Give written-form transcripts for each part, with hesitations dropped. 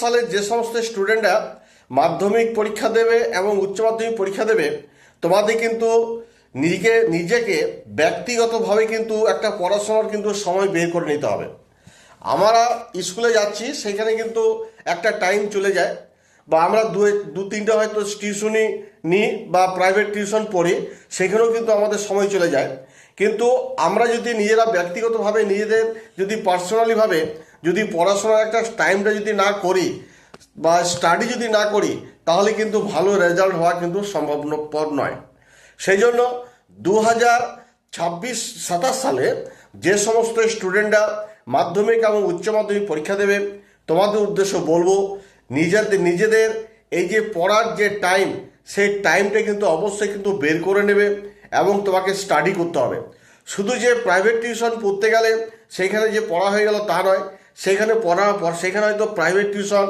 সালের যে সমস্ত স্টুডেন্টরা মাধ্যমিক পরীক্ষা দেবে এবং উচ্চ মাধ্যমিক পরীক্ষা দেবে, তোমাদের কিন্তু নিজেকে ব্যক্তিগতভাবে কিন্তু একটা পড়াশোনার কিন্তু সময় বের করে নিতে হবে। আমরা স্কুলে যাচ্ছি, সেখানে কিন্তু একটা টাইম চলে যায়, বা আমরা দু তিনটা হয়তো টিউশনি নিই বা প্রাইভেট টিউশন পড়ি, সেখানেও কিন্তু আমাদের সময় চলে যায়। কিন্তু আমরা যদি নিজেরা ব্যক্তিগতভাবে নিজেদের যদি পার্সোনালিভাবে যদি পড়াশোনার একটা টাইমটা যদি না করি বা স্টাডি যদি না করি, তাহলে কিন্তু ভালো রেজাল্ট হওয়া কিন্তু সম্ভবপর নয়। সেই জন্য 2026-27 সালে যে সমস্ত স্টুডেন্টরা মাধ্যমিক এবং উচ্চ মাধ্যমিক পরীক্ষা দেবে, তোমাদের উদ্দেশ্য বলবো, নিজেদের এই যে পড়ার যে টাইম, সেই টাইমটা কিন্তু অবশ্যই কিন্তু বের করে নেবে এবং তোমাকে স্টাডি করতে হবে। শুধু যে প্রাইভেট টিউশন পড়তে গেলে সেখানে যে পড়া হয়ে গেল তা নয়। সেখানে পড়ার পর সেখানে হয়তো প্রাইভেট টিউশন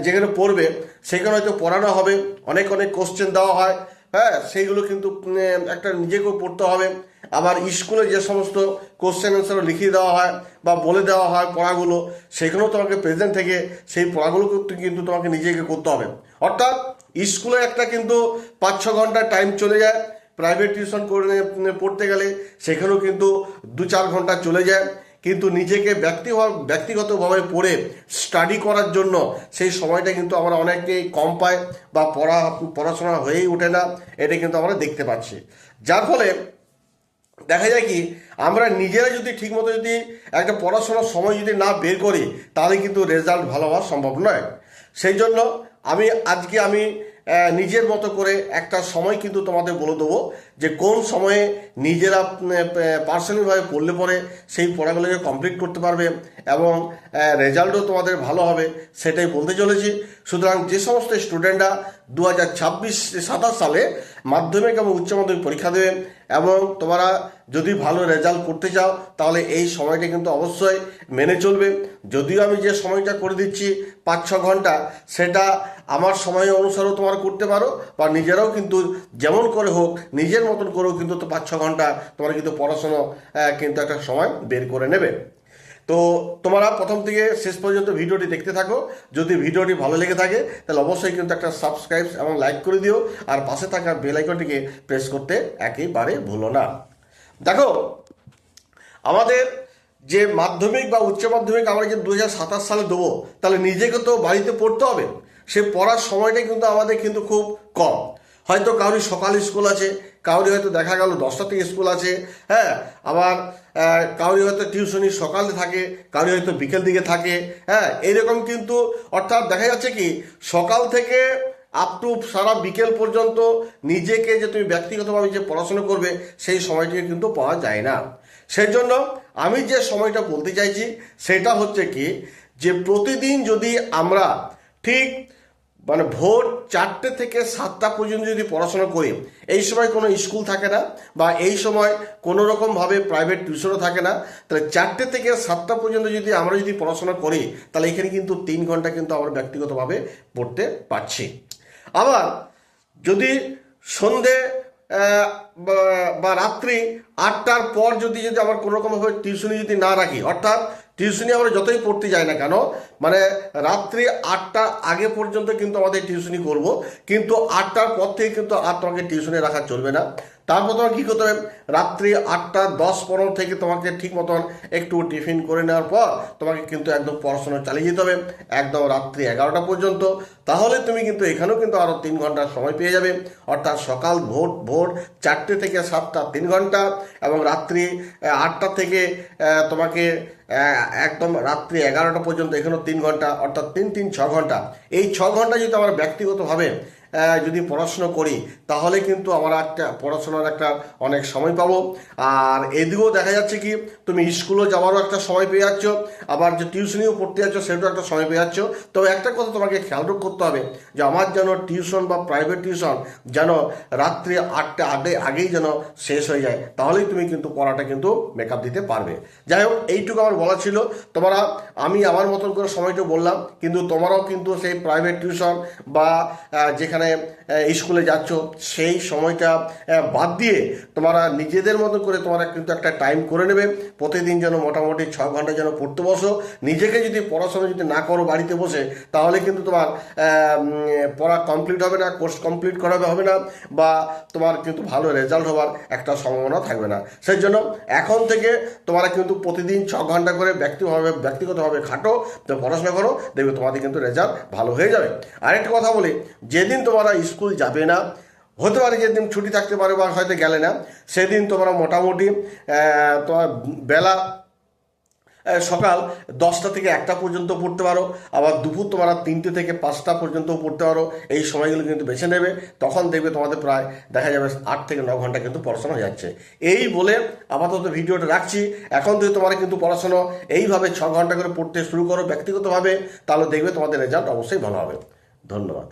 যেখানে পড়বে সেখানে হয়তো পড়ানো হবে, অনেক কোশ্চেন দেওয়া হয়, হ্যাঁ, সেইগুলো কিন্তু একটা নিজেকেও পড়তে হবে। আবার স্কুলে যে সমস্ত কোশ্চেন অ্যান্সার লিখিয়ে দেওয়া হয় বা বলে দেওয়া হয় পড়াগুলো, সেখানেও তোমাকে প্রেজেন্ট থেকে সেই পড়াগুলো কিন্তু তোমাকে নিজেকে করতে হবে। অর্থাৎ স্কুলে একটা কিন্তু 5-6 ঘন্টা টাইম চলে যায়, প্রাইভেট টিউশন করে পড়তে গেলে সেখানেও কিন্তু 2-4 ঘন্টা চলে যায়। কিন্তু নিজেকে ব্যক্তিগতভাবে পড়ে স্টাডি করার জন্য সেই সময়টা কিন্তু আমরা অনেকেই কম পাই বা পড়াশোনা হয়েই ওঠে না, এটা কিন্তু আমরা দেখতে পাচ্ছি। যার ফলে দেখা যায় কি, আমরা নিজেরা যদি ঠিকমতো যদি একটা পড়াশোনার সময় যদি না বের করি, তাহলে কিন্তু রেজাল্ট ভালো হওয়া সম্ভব নয়। সেই জন্য আজকে আমি নিজের মতো করে একটা সময় কিন্তু তোমাদের বলে দেবো যে কোন সময়ে নিজেরা পার্সোনালিভাবে পড়লে পরে সেই পড়াগুলোকে কমপ্লিট করতে পারবে এবং রেজাল্টও তোমাদের ভালো হবে, সেটাই বলতে চলেছি। সুতরাং যে সমস্ত স্টুডেন্টরা 2026-27 সালে মাধ্যমিক এবং উচ্চ মাধ্যমিক পরীক্ষা দেবে এবং তোমরা যদি ভালো রেজাল্ট করতে চাও, তাহলে এই সময়টা কিন্তু অবশ্যই মেনে চলবে। যদিও আমি যে সময়টা করে দিচ্ছি 5-6 ঘন্টা, সেটা আমার সময় অনুসারেও তোমরা করতে পারো, বা নিজেরাও কিন্তু যেমন করে হোক নিজের মতন করেও কিন্তু 5-6 ঘন্টা তোমরা কিন্তু পড়াশোনা কিন্তু একটা সময় বের করে নেবে। তো তোমরা প্রথম থেকে শেষ পর্যন্ত ভিডিওটি দেখতে থাকো। যদি ভিডিওটি ভালো লেগে থাকে তাহলে অবশ্যই কিন্তু একটা সাবস্ক্রাইব এবং লাইক করে দিও, আর পাশে থাকা বেল আইকনটিকে প্রেস করতে একেবারে ভুলো না। দেখো, আমাদের যে মাধ্যমিক বা উচ্চ মাধ্যমিক আমরা যে 2027 সালে দেবো, তাহলে নিজেকে তো বাড়িতে পড়তে হবে। সে পড়ার সময়টা কিন্তু আমাদের কিন্তু খুব কম। হয়তো কারোর সকাল স্কুল আছে, কারোর হয়তো দেখা গেল 10টা থেকে স্কুল আছে, হ্যাঁ, আবার কারোর হয়তো টিউশনি সকালে থাকে, কারোর হয়তো বিকেল দিকে থাকে, হ্যাঁ, এইরকম কিন্তু। অর্থাৎ দেখা যাচ্ছে কি, সকাল থেকে আপ টু সারা বিকেল পর্যন্ত নিজেকে যে তুমি ব্যক্তিগতভাবে যে পড়াশোনা করবে, সেই সময়টি কিন্তু পাওয়া যায় না। সেই জন্য আমি যে সময়টা বলতে চাইছি সেটা হচ্ছে কি, যে প্রতিদিন যদি আমরা ঠিক ভোর 4টে থেকে 7টা পর্যন্ত যদি পড়াশোনা করি, এই সময় কোনো স্কুল থাকে না বা এই সময় কোনো রকমভাবে প্রাইভেট টিউশনও থাকে না, তাহলে 4টে থেকে 7টা পর্যন্ত যদি আমরা যদি পড়াশোনা করি, তাহলে এখানে কিন্তু 3 ঘন্টা কিন্তু আমরা ব্যক্তিগতভাবে পড়তে পারছি। আবার যদি সন্ধে বা রাত্রি 8টার পর যদি আমার কোনো রকমভাবে টিউশনি যদি না রাখি, অর্থাৎ টিউশনি আমরা যতই পড়তে যাই না কেন, রাত্রি 8টার আগে পর্যন্ত কিন্তু আমাদের টিউশনি করব, কিন্তু 8টার পর থেকে কিন্তু আর তোমাকে টিউশনি রাখা চলবে না। তারপর তোমাকে কী করতে হবে, রাত্রি 8:10-15 থেকে তোমাকে ঠিক মতন একটু টিফিন করে নেওয়ার পর তোমাকে কিন্তু একদম পড়াশোনা চালিয়ে যেতে হবে একদম রাত্রি 11টা পর্যন্ত। তাহলে তুমি কিন্তু এখানেও কিন্তু আরও 3 ঘন্টার সময় পেয়ে যাবে। অর্থাৎ সকাল ভোর 4টে থেকে 7টা 3 ঘন্টা, এবং রাত্রি 8টা থেকে তোমাকে একদম রাত্রি 11টা পর্যন্ত এখানেও 3 ঘন্টা, অর্থাৎ 3-6 ঘন্টা। এই 6 ঘন্টা যদি আমরা ব্যক্তিগতভাবে যদি পড়াশোনা করি, তাহলে কিন্তু আমরা একটা পড়াশোনার একটা অনেক সময় পাবো। আর এদিকেও দেখা যাচ্ছে কি, তুমি স্কুলও যাওয়ারও একটা সময় পেয়ে যাচ্ছ, আবার যে টিউশনিও পড়তে যাচ্ছ সেটাও একটা সময় পেয়ে যাচ্ছ। তবে একটা কথা তোমাকে খেয়াল করতে হবে, যে আমার যেন টিউশন বা প্রাইভেট টিউশন যেন রাত্রি 8টা আগেই যেন শেষ হয়ে যায়, তাহলেই তুমি কিন্তু পড়াটা কিন্তু মেকআপ দিতে পারবে। যাই হোক, এইটুকু আমার বলা ছিল। আমি আমার মতন করে সময়টা বললাম, কিন্তু তোমরাও কিন্তু সেই প্রাইভেট টিউশন বা যেখানে যেখানে স্কুলে যাচ্ছ সেই সময়টা বাদ দিয়ে তোমরা নিজেদের মতো করে তোমরা কিন্তু একটা টাইম করে নেবে। প্রতিদিন যেন মোটামুটি 6 ঘন্টা যেন পড়তে বসো। নিজেকে যদি পড়াশোনা যদি না করো বাড়িতে বসে, তাহলে কিন্তু তোমার পড়া কমপ্লিট হবে না, কোর্স কমপ্লিট করা হবে না, বা তোমার কিন্তু ভালো রেজাল্ট হওয়ার একটা সম্ভাবনা থাকবে না। সেই জন্য এখন থেকে তোমরা কিন্তু প্রতিদিন 6 ঘন্টা করে ব্যক্তিগতভাবে খাটো, তো পড়াশোনা করো, দেখবে তোমাদের কিন্তু রেজাল্ট ভালো হয়ে যাবে। আরেকটা কথা বলি, যেদিন তোমরা স্কুল যাবে না, হতে পারে যেদিন ছুটি থাকতে পারে বা হয়তো গেলে না, সেদিন তোমরা মোটামুটি তোমার বেলা সকাল 10টা থেকে 1টা পর্যন্ত পড়তে পারো, আবার দুপুর তোমরা 3টে থেকে 5টা পর্যন্ত পড়তে পারো। এই সময়গুলো কিন্তু বেছে নেবে, তখন দেখবে তোমাদের প্রায় দেখা যাবে 8 থেকে 9 ঘন্টা কিন্তু পড়াশোনা হয়ে যাচ্ছে। এই বলে আপাতত ভিডিওটা রাখছি। এখন থেকে তোমরা কিন্তু পড়াশোনা এইভাবে 6 ঘন্টা করে পড়তে শুরু করো ব্যক্তিগতভাবে, তাহলে দেখবে তোমাদের রেজাল্ট অবশ্যই ভালো হবে। ধন্যবাদ।